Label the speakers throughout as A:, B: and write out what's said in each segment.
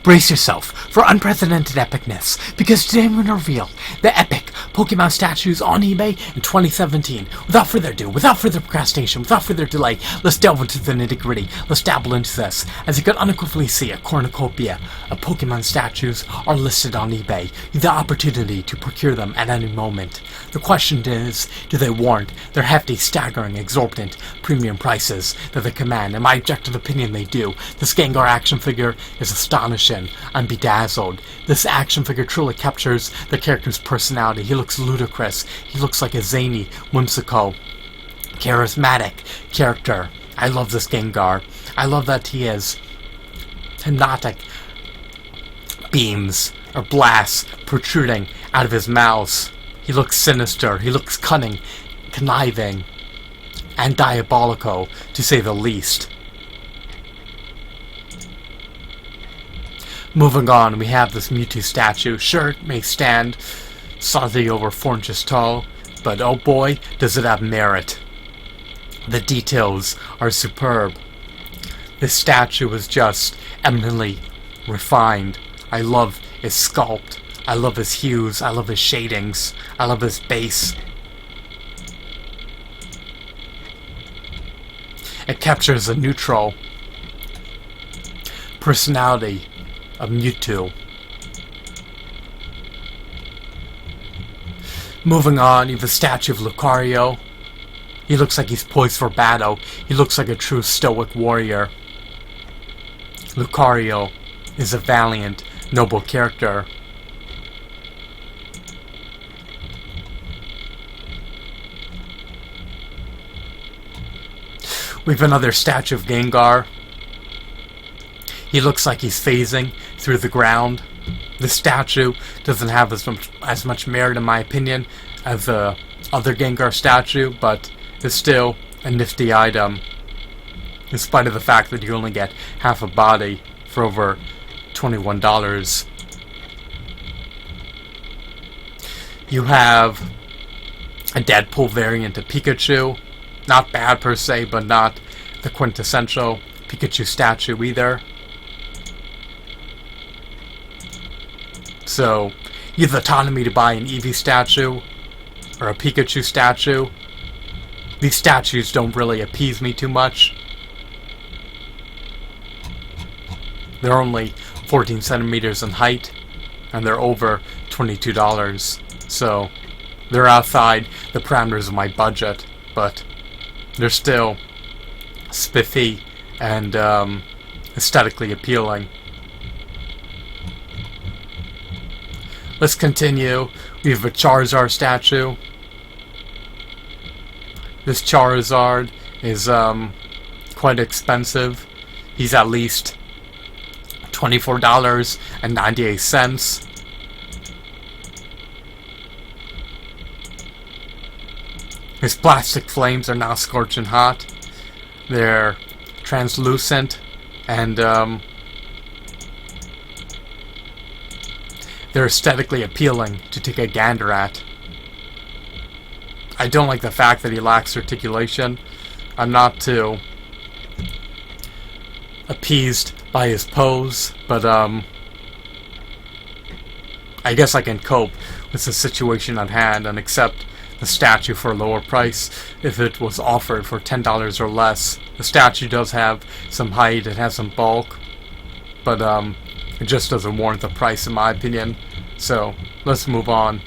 A: Brace yourself for unprecedented epicness, because today I'm going to reveal the epic Pokemon statues on eBay in 2017. Without further ado, without further procrastination, without further delay, let's delve into the nitty-gritty. Let's dabble into this. As you can unequivocally see, a cornucopia of Pokemon statues are listed on eBay. You have the opportunity to procure them at any moment. The question is, do they warrant their hefty, staggering, exorbitant premium prices that they command? In my objective opinion, they do. This Gengar action figure is astonishing. I'm bedazzled. This action figure truly captures the character's personality. He looks ludicrous. He looks like a zany, whimsical, charismatic character. I love this Gengar. I love that he has hypnotic beams or blasts protruding out of his mouth. He looks sinister. He looks cunning, conniving, and diabolical, to say the least. Moving on, we have this Mewtwo statue. Sure, it may stand slightly over 4 inches tall, but oh boy, does it have merit. The details are superb. This statue is just eminently refined. I love his sculpt. I love his hues. I love his shadings. I love his base. It captures the neutral personality of Mewtwo. Moving on, you have the statue of Lucario. He looks like he's poised for battle. He looks like a true stoic warrior. Lucario is a valiant, noble character. We have another statue of Gengar. He looks like he's phasing through the ground. The statue doesn't have as much merit, in my opinion, as the other Gengar statue, but is still a nifty item, in spite of the fact that you only get half a body for over $21. You have a Deadpool variant of Pikachu. Not bad per se, but not the quintessential Pikachu statue either. So, you have the autonomy to buy an Eevee statue or a Pikachu statue. These statues don't really appease me too much. They're only 14 centimeters in height, and they're over $22. So, they're outside the parameters of my budget, but they're still spiffy and aesthetically appealing. Let's continue. We have a Charizard statue. This Charizard is quite expensive. He's at least $24.98. His plastic flames are now scorching hot. They're translucent and they're aesthetically appealing to take a gander at. I don't like the fact that he lacks articulation. I'm not too appeased by his pose, but I guess I can cope with the situation at hand and accept the statue for a lower price if it was offered for $10 or less. The statue does have some height, it has some bulk, but it just doesn't warrant the price in my opinion. So let's move on.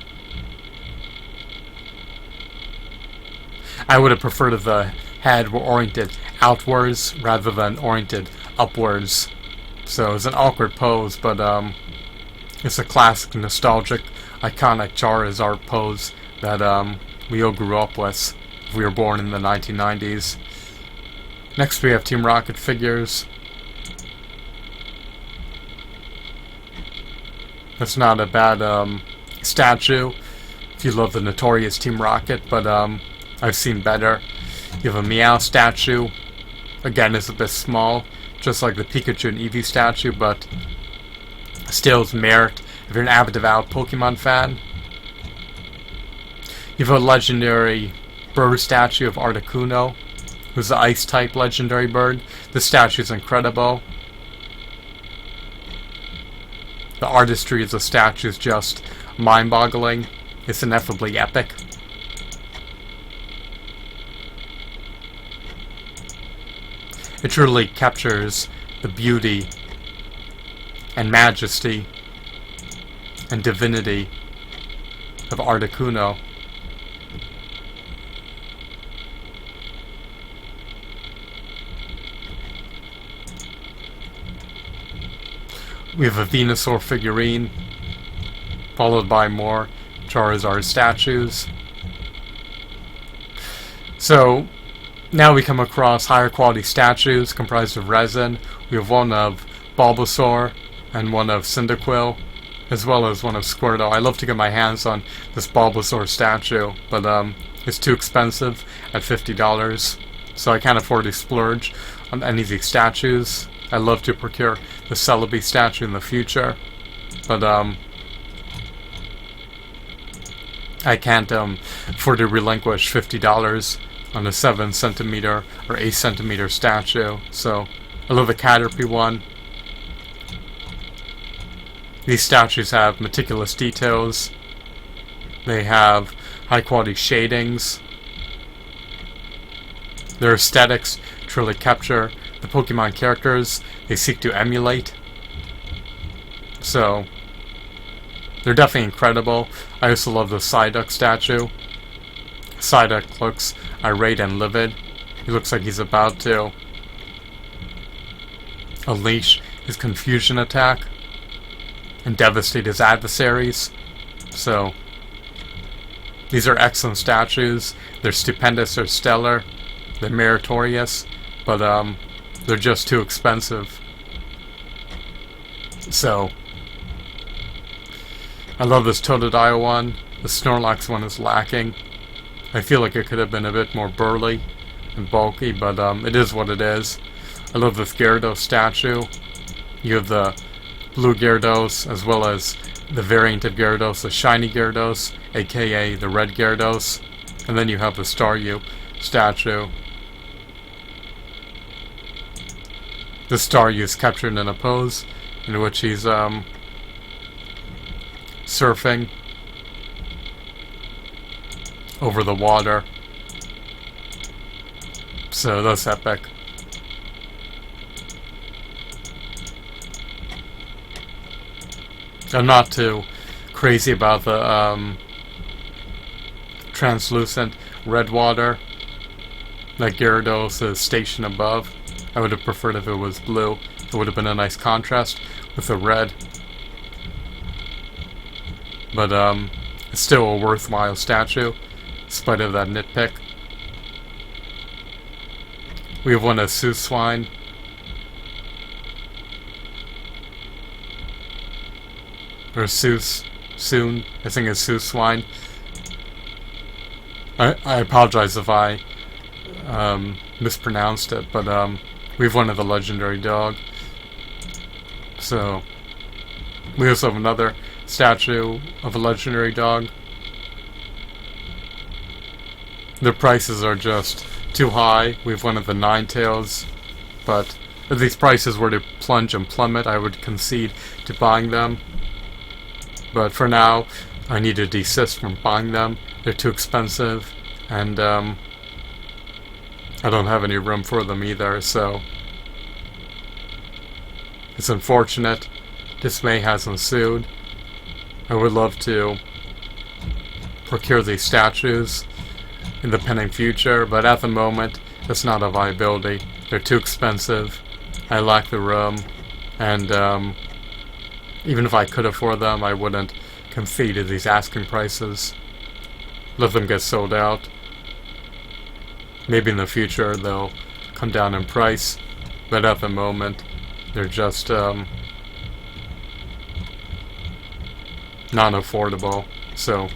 A: I would have preferred if the head were oriented outwards rather than oriented upwards. So it's an awkward pose, but it's a classic, nostalgic, iconic Charizard pose that we all grew up with if we were born in the 1990s. Next we have Team Rocket figures. That's not a bad statue if you love the notorious Team Rocket, but I've seen better. You have a Meow statue. Again, it's a bit small, just like the Pikachu and Eevee statue, but still has merit if you're an avid devout Pokemon fan. You have a legendary bird statue of Articuno, who's the ice-type legendary bird. The statue is incredible. The artistry of the statue is just mind-boggling. It's ineffably epic. It truly captures the beauty and majesty and divinity of Articuno. We have a Venusaur figurine, followed by more Charizard statues. So, now we come across higher quality statues comprised of resin. We have one of Bulbasaur and one of Cyndaquil, as well as one of Squirtle. I love to get my hands on this Bulbasaur statue, but it's too expensive at $50, so I can't afford to splurge on any of these statues. I'd love to procure the Celebi statue in the future, but I can't afford to relinquish $50 on a 7 centimeter or 8 centimeter statue. So I love the Caterpie one. These statues have meticulous details. They have high quality shadings. Their aesthetics truly capture the Pokemon characters they seek to emulate. So they're definitely incredible. I also love the Psyduck statue. Psyduck looks irate and livid. He looks like he's about to unleash his confusion attack and devastate his adversaries. So these are excellent statues. They're stupendous, they're stellar, they're meritorious, but they're just too expensive. So I love this Totodile one. The Snorlax one is lacking. I feel like it could have been a bit more burly and bulky, but it is what it is. I love this Gyarados statue. You have the blue Gyarados, as well as the variant of Gyarados, the shiny Gyarados, aka the red Gyarados. And then you have the Staryu statue. The Staryu is captured in a pose in which he's surfing over the water. So that's epic. I'm not too crazy about the translucent red water that Gyarados is stationed above. I would have preferred if it was blue. It would have been a nice contrast with the red. But it's still a worthwhile statue, in spite of that nitpick. We have one of Swine. Or Soon. I think it's Swine. I apologize if I mispronounced it, but we have one of the legendary dog. So we also have another statue of a legendary dog. The prices are just too high. We have one of the Ninetales, but if these prices were to plunge and plummet, I would concede to buying them. But for now, I need to desist from buying them. They're too expensive, and I don't have any room for them either, so it's unfortunate. Dismay has ensued. I would love to procure these statues in the pending future, but at the moment, it's not a viability. They're too expensive. I lack the room, and even if I could afford them, I wouldn't concede to these asking prices. Let them get sold out. Maybe in the future they'll come down in price, but at the moment they're just non-affordable. So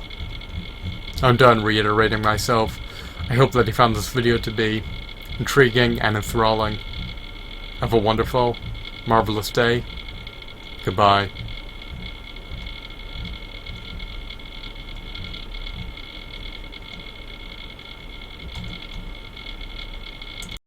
A: I'm done reiterating myself. I hope that you found this video to be intriguing and enthralling. Have a wonderful, marvelous day. Goodbye.